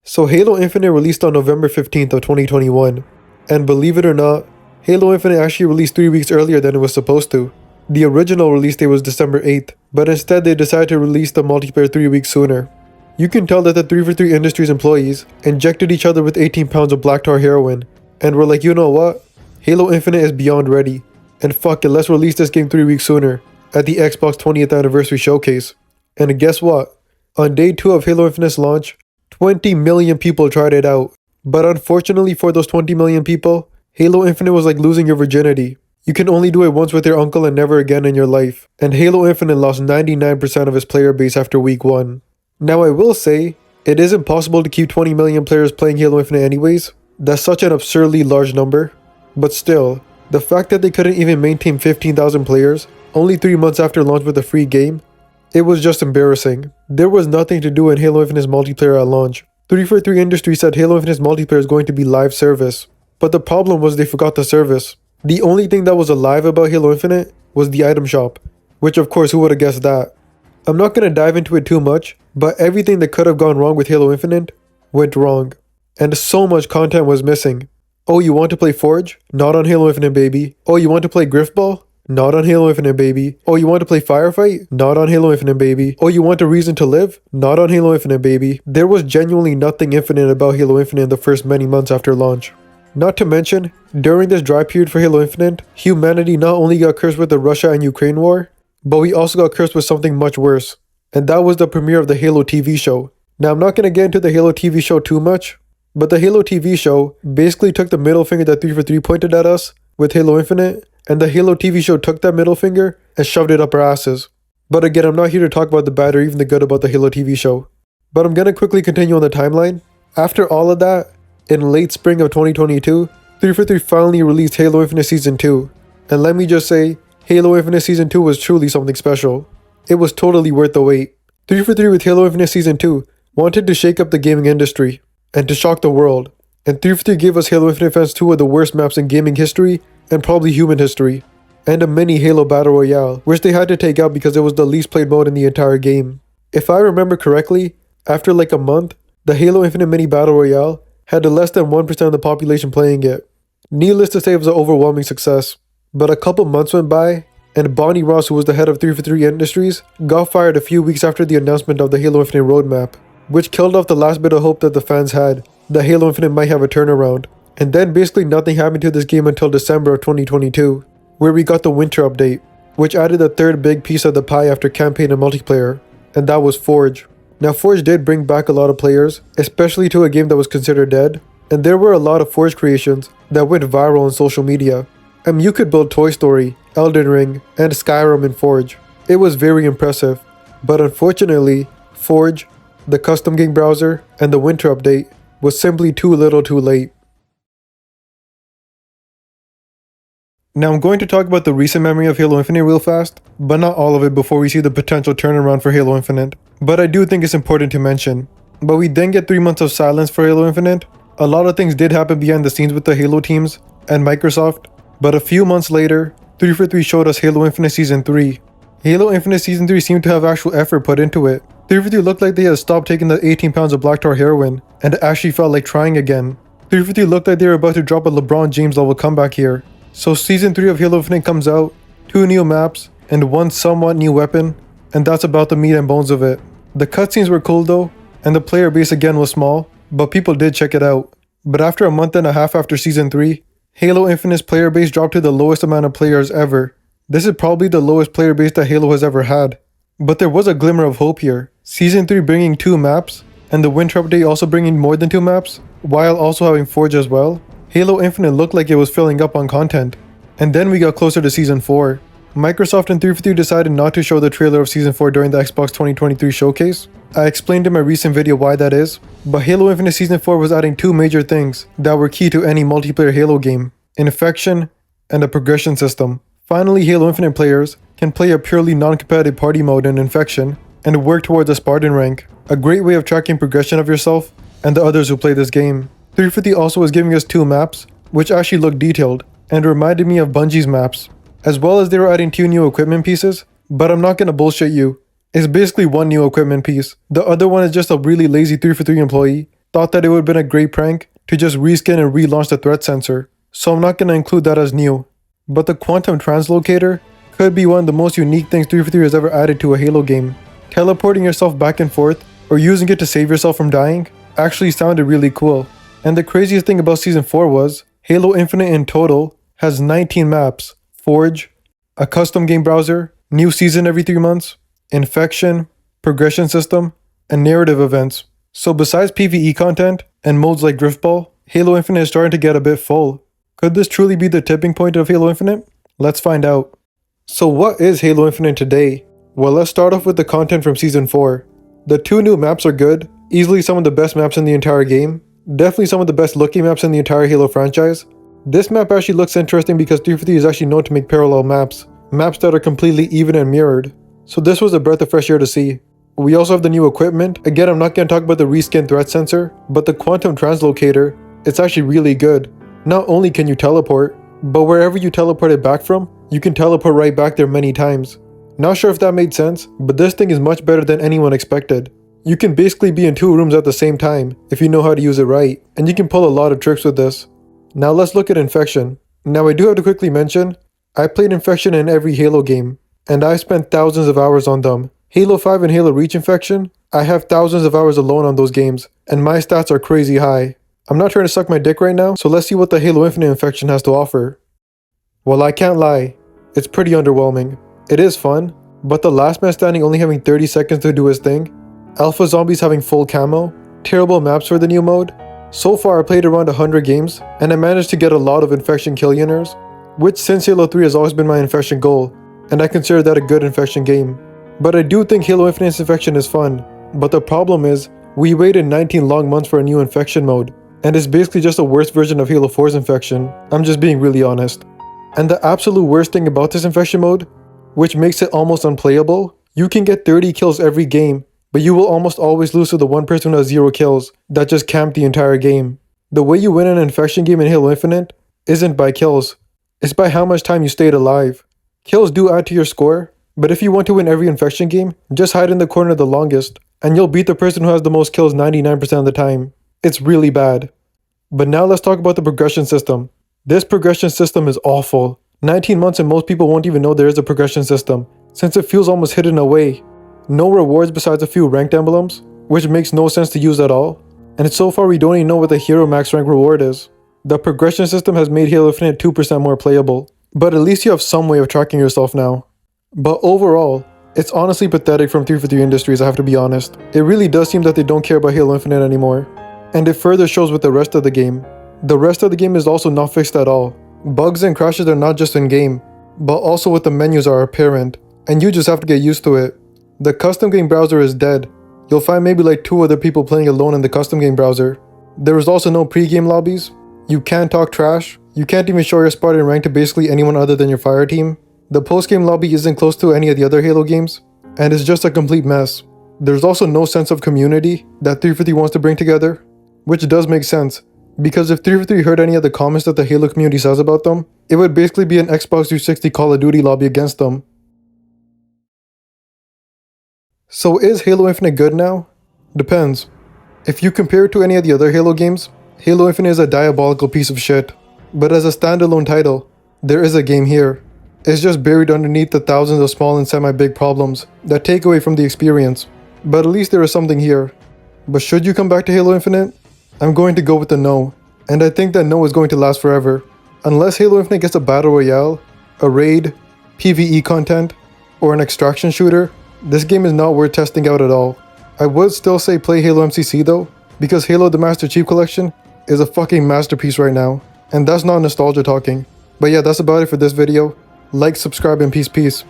So Halo Infinite released on November 15th of 2021, and believe it or not, Halo Infinite actually released 3 weeks earlier than it was supposed to. The original release date was December 8th, but instead they decided to release the multiplayer 3 weeks sooner. You can tell that the 343 Industries employees injected each other with 18 pounds of black tar heroin, and were like, you know what? Halo Infinite is beyond ready, and fuck it, let's release this game 3 weeks sooner, at the Xbox 20th anniversary showcase. And guess what? On day 2 of Halo Infinite's launch, 20 million people tried it out. But unfortunately for those 20 million people, Halo Infinite was like losing your virginity. You can only do it once with your uncle and never again in your life. And Halo Infinite lost 99% of its player base after week 1. Now I will say, it is impossible to keep 20 million players playing Halo Infinite anyways. That's such an absurdly large number. But still, the fact that they couldn't even maintain 15,000 players, only 3 months after launch with a free game, it was just embarrassing. There was nothing to do in Halo Infinite's multiplayer at launch. 343 Industries said Halo Infinite's multiplayer is going to be live service. But the problem was they forgot the service. The only thing that was alive about Halo Infinite was the item shop. Which of course, who would have guessed that? I'm not going to dive into it too much, but everything that could have gone wrong with Halo Infinite went wrong. And so much content was missing. Oh, you want to play Forge? Not on Halo Infinite, baby. Oh, you want to play Griffball? Not on Halo Infinite, baby. Oh, you want to play Firefight? Not on Halo Infinite, baby. Oh, you want a reason to live? Not on Halo Infinite, baby. There was genuinely nothing infinite about Halo Infinite in the first many months after launch. Not to mention, during this dry period for Halo Infinite, humanity not only got cursed with the Russia and Ukraine war, but we also got cursed with something much worse. And that was the premiere of the Halo TV show. Now, I'm not going to get into the Halo TV show too much, but the Halo TV show basically took the middle finger that 343 pointed at us with Halo Infinite, and the Halo TV show took that middle finger and shoved it up our asses. But again, I'm not here to talk about the bad or even the good about the Halo TV show. But I'm gonna quickly continue on the timeline. After all of that, in late spring of 2022, 343 finally released Halo Infinite Season 2. And let me just say, Halo Infinite Season 2 was truly something special. It was totally worth the wait. 343 with Halo Infinite Season 2 wanted to shake up the gaming industry and to shock the world. And 343 gave us Halo Infinite fans 2 of the worst maps in gaming history and probably human history, and a mini Halo Battle Royale, which they had to take out because it was the least played mode in the entire game. If I remember correctly, after like a month, the Halo Infinite mini Battle Royale had less than 1% of the population playing it. Needless to say, it was an overwhelming success. But a couple months went by, and Bonnie Ross, who was the head of 343 Industries, got fired a few weeks after the announcement of the Halo Infinite roadmap, which killed off the last bit of hope that the fans had that Halo Infinite might have a turnaround. And then basically nothing happened to this game until December of 2022, where we got the winter update, which added the third big piece of the pie after campaign and multiplayer, and that was Forge. Now Forge did bring back a lot of players, especially to a game that was considered dead, and there were a lot of Forge creations that went viral on social media. You could build Toy Story, Elden Ring, and Skyrim in Forge. It was very impressive, but unfortunately, Forge, the custom game browser, and the winter update was simply too little too late. Now I'm going to talk about the recent memory of Halo Infinite real fast, but not all of it before we see the potential turnaround for Halo Infinite. But I do think it's important to mention. But we then get 3 months of silence for Halo Infinite. A lot of things did happen behind the scenes with the Halo teams and Microsoft, but a few months later, 343 showed us Halo Infinite Season 3. Halo Infinite Season 3 seemed to have actual effort put into it. 343 looked like they had stopped taking the 18 pounds of black tar heroin and actually felt like trying again. 343 looked like they were about to drop a LeBron James level comeback here. So Season 3 of Halo Infinite comes out, 2 new maps, and 1 somewhat new weapon, and that's about the meat and bones of it. The cutscenes were cool though, and the player base again was small, but people did check it out. But after a month and a half after Season 3, Halo Infinite's player base dropped to the lowest amount of players ever. This is probably the lowest player base that Halo has ever had. But there was a glimmer of hope here. Season 3 bringing 2 maps, and the winter update also bringing more than 2 maps, while also having Forge as well. Halo Infinite looked like it was filling up on content. And then we got closer to Season 4. Microsoft and 343 decided not to show the trailer of Season 4 during the Xbox 2023 showcase. I explained in my recent video why that is, but Halo Infinite Season 4 was adding 2 major things that were key to any multiplayer Halo game: Infection and a progression system. Finally, Halo Infinite players can play a purely non-competitive party mode in Infection and work towards a Spartan rank, a great way of tracking progression of yourself and the others who play this game. 350 also was giving us 2 maps, which actually looked detailed and reminded me of Bungie's maps, as well as they were adding 2 new equipment pieces, but I'm not gonna bullshit you. It's basically 1 new equipment piece. The other one is just a really lazy 343 employee thought that it would have been a great prank to just reskin and relaunch the threat sensor, so I'm not going to include that as new. But the quantum translocator could be one of the most unique things 343 has ever added to a Halo game. Teleporting yourself back and forth, or using it to save yourself from dying, actually sounded really cool. And the craziest thing about Season 4 was, Halo Infinite in total has 19 maps, Forge, a custom game browser, new season every 3 months, infection, progression system, and narrative events. So besides PvE content and modes like Driftball, Halo Infinite is starting to get a bit full. Could this truly be the tipping point of Halo Infinite? Let's find out. So what is Halo Infinite today? Well, let's start off with the content from Season 4. The 2 new maps are good, easily some of the best maps in the entire game, definitely some of the best looking maps in the entire Halo franchise. This map actually looks interesting because 343 is actually known to make parallel maps that are completely even and mirrored. So this was a breath of fresh air to see. We also have the new equipment. Again, I'm not going to talk about the reskin threat sensor, but the quantum translocator, it's actually really good. Not only can you teleport, but wherever you teleported back from, you can teleport right back there many times. Not sure if that made sense, but this thing is much better than anyone expected. You can basically be in 2 rooms at the same time if you know how to use it right, and you can pull a lot of tricks with this. Now let's look at Infection. Now I do have to quickly mention, I played Infection in every Halo game, and I spent thousands of hours on them. Halo 5 and Halo Reach Infection, I have thousands of hours alone on those games, and my stats are crazy high. I'm not trying to suck my dick right now, so let's see what the Halo Infinite Infection has to offer. Well, I can't lie, it's pretty underwhelming. It is fun, but the last man standing only having 30 seconds to do his thing, Alpha Zombies having full camo, terrible maps for the new mode. So far I played around 100 games, and I managed to get a lot of Infection Killionaires, which since Halo 3 has always been my Infection goal, and I consider that a good Infection game. But I do think Halo Infinite's Infection is fun, but the problem is, we waited 19 long months for a new Infection mode, and it's basically just a worse version of Halo 4's Infection. I'm just being really honest. And the absolute worst thing about this Infection mode, which makes it almost unplayable, you can get 30 kills every game, but you will almost always lose to the one person who has 0 kills that just camped the entire game. The way you win an Infection game in Halo Infinite isn't by kills, it's by how much time you stayed alive. Kills do add to your score, but if you want to win every Infection game, just hide in the corner the longest, and you'll beat the person who has the most kills 99% of the time. It's really bad. But now let's talk about the progression system. This progression system is awful. 19 months and most people won't even know there is a progression system, since it feels almost hidden away. No rewards besides a few ranked emblems, which makes no sense to use at all. And so far we don't even know what the hero max rank reward is. The progression system has made Halo Infinite 2% more playable, but at least you have some way of tracking yourself now. But overall, it's honestly pathetic from 343 Industries, I have to be honest. It really does seem that they don't care about Halo Infinite anymore. And it further shows with the rest of the game. The rest of the game is also not fixed at all. Bugs and crashes are not just in game, but also with the menus are apparent, and you just have to get used to it. The custom game browser is dead. You'll find maybe like 2 other people playing alone in the custom game browser. There is also no pre-game lobbies. You can't talk trash. You can't even show your spot in rank to basically anyone other than your fire team. The post-game lobby isn't close to any of the other Halo games, and it's just a complete mess. There's also no sense of community that 343 wants to bring together, which does make sense, because if 343 heard any of the comments that the Halo community says about them, it would basically be an Xbox 360 Call of Duty lobby against them. So is Halo Infinite good now? Depends. If you compare it to any of the other Halo games, Halo Infinite is a diabolical piece of shit. But as a standalone title, there is a game here. It's just buried underneath the thousands of small and semi-big problems that take away from the experience. But at least there is something here. But should you come back to Halo Infinite? I'm going to go with the no. And I think that no is going to last forever. Unless Halo Infinite gets a battle royale, a raid, PvE content, or an extraction shooter, this game is not worth testing out at all. I would still say play Halo MCC though, because Halo the Master Chief Collection is a fucking masterpiece right now. And that's not nostalgia talking. But yeah, that's about it for this video. Like, subscribe, and peace.